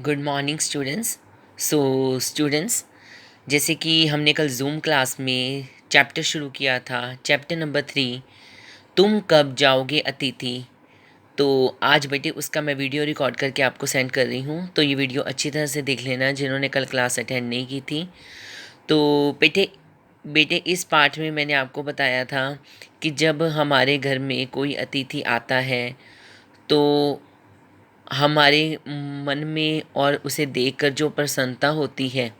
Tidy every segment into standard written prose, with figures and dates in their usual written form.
Good morning students. Students, जैसे कि हमने कल जूम क्लास में चैप्टर शुरू किया था, चैप्टर नंबर 3, तुम कब जाओगे अतिथि। तो आज बेटे उसका मैं वीडियो रिकॉर्ड करके आपको सेंड कर रही हूँ, तो ये वीडियो अच्छी तरह से देख लेना जिन्होंने कल क्लास अटेंड नहीं की थी। तो बेटे बेटे इस पार्ट में मैंने आपको बताया था कि जब हमारे घर में कोई अतिथि आता है तो हमारे मन में और उसे देखकर जो प्रसन्नता होती है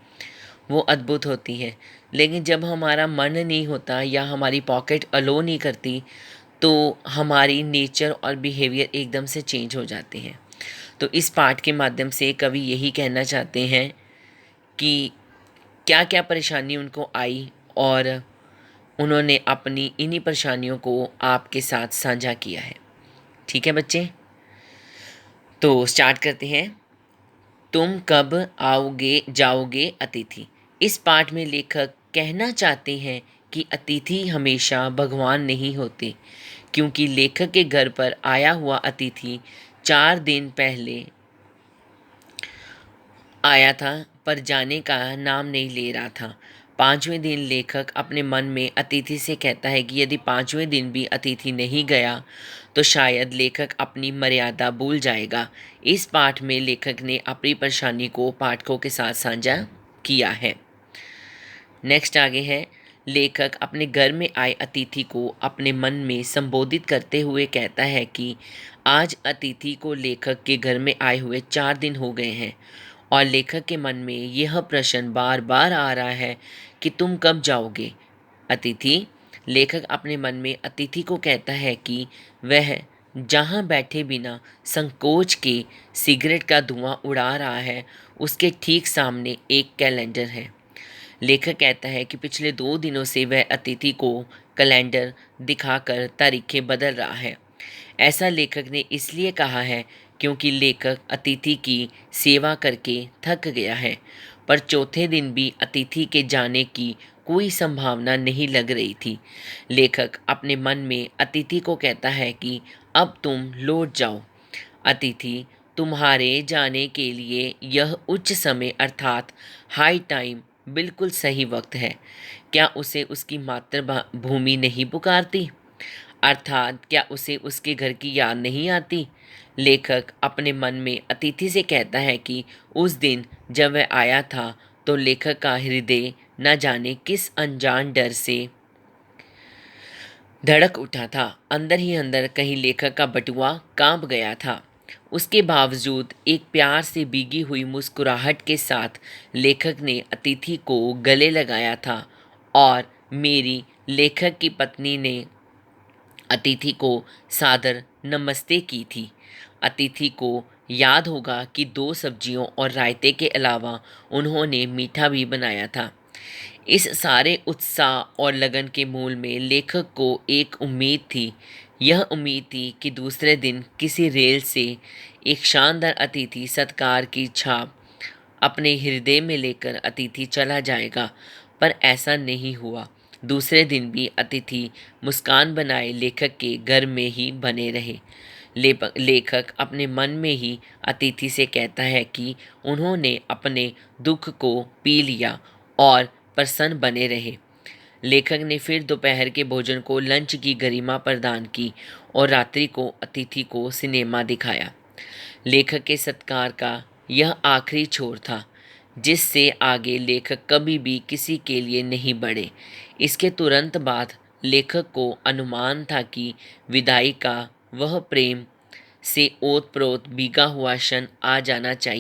वो अद्भुत होती है। लेकिन जब हमारा मन नहीं होता या हमारी पॉकेट अलो नहीं करती तो हमारी नेचर और बिहेवियर एकदम से चेंज हो जाते हैं। तो इस पाठ के माध्यम से कवि यही कहना चाहते हैं कि क्या क्या परेशानी उनको आई और उन्होंने अपनी इन्हीं परेशानियों को आपके साथ साझा किया है। ठीक है बच्चे, तो स्टार्ट करते हैं। तुम कब आओगे जाओगे अतिथि। इस पाठ में लेखक कहना चाहते हैं कि अतिथि हमेशा भगवान नहीं होते, क्योंकि लेखक के घर पर आया हुआ अतिथि 4 दिन पहले आया था पर जाने का नाम नहीं ले रहा था। 5वें दिन लेखक अपने मन में अतिथि से कहता है कि यदि 5वें दिन भी अतिथि नहीं गया तो शायद लेखक अपनी मर्यादा भूल जाएगा। इस पाठ में लेखक ने अपनी परेशानी को पाठकों के साथ साझा किया है। नेक्स्ट आगे है, लेखक अपने घर में आए अतिथि को अपने मन में संबोधित करते हुए कहता है कि आज अतिथि को लेखक के घर में आए हुए 4 दिन हो गए हैं और लेखक के मन में यह प्रश्न बार बार आ रहा है कि तुम कब जाओगे अतिथि। लेखक अपने मन में अतिथि को कहता है कि वह जहाँ बैठे बिना संकोच के सिगरेट का धुआं उड़ा रहा है उसके ठीक सामने एक कैलेंडर है। लेखक कहता है कि पिछले 2 दिनों से वह अतिथि को कैलेंडर दिखाकर तारीखें बदल रहा है। ऐसा लेखक ने इसलिए कहा है क्योंकि लेखक अतिथि की सेवा करके थक गया है, पर चौथे दिन भी अतिथि के जाने की कोई संभावना नहीं लग रही थी। लेखक अपने मन में अतिथि को कहता है कि अब तुम लौट जाओ अतिथि, तुम्हारे जाने के लिए यह उच्च समय अर्थात हाई टाइम बिल्कुल सही वक्त है। क्या उसे उसकी मातृभूमि नहीं पुकारती, अर्थात क्या उसे उसके घर की याद नहीं आती। लेखक अपने मन में अतिथि से कहता है कि उस दिन जब वह आया था तो लेखक का हृदय न जाने किस अनजान डर से धड़क उठा था। अंदर ही अंदर कहीं लेखक का बटुआ कांप गया था। उसके बावजूद एक प्यार से भीगी हुई मुस्कुराहट के साथ लेखक ने अतिथि को गले लगाया था और मेरी लेखक की पत्नी ने अतिथि को सादर नमस्ते की थी। अतिथि को याद होगा कि 2 सब्जियों और रायते के अलावा उन्होंने मीठा भी बनाया था। इस सारे उत्साह और लगन के मूल में लेखक को एक उम्मीद थी। यह उम्मीद थी कि दूसरे दिन किसी रेल से एक शानदार अतिथि सत्कार की छाप अपने हृदय में लेकर अतिथि चला जाएगा, पर ऐसा नहीं हुआ। दूसरे दिन भी अतिथि मुस्कान बनाए लेखक के घर में ही बने रहे। लेखक अपने मन में ही अतिथि से कहता है कि उन्होंने अपने दुख को पी लिया और प्रसन्न बने रहे। लेखक ने फिर दोपहर के भोजन को लंच की गरिमा प्रदान की और रात्रि को अतिथि को सिनेमा दिखाया। लेखक के सत्कार का यह आखिरी छोर था, जिससे आगे लेखक कभी भी किसी के लिए नहीं बढ़े। इसके तुरंत बाद लेखक को अनुमान था कि विदाई का वह प्रेम से ओत प्रोत भीगा हुआ क्षण आ जाना चाहिए।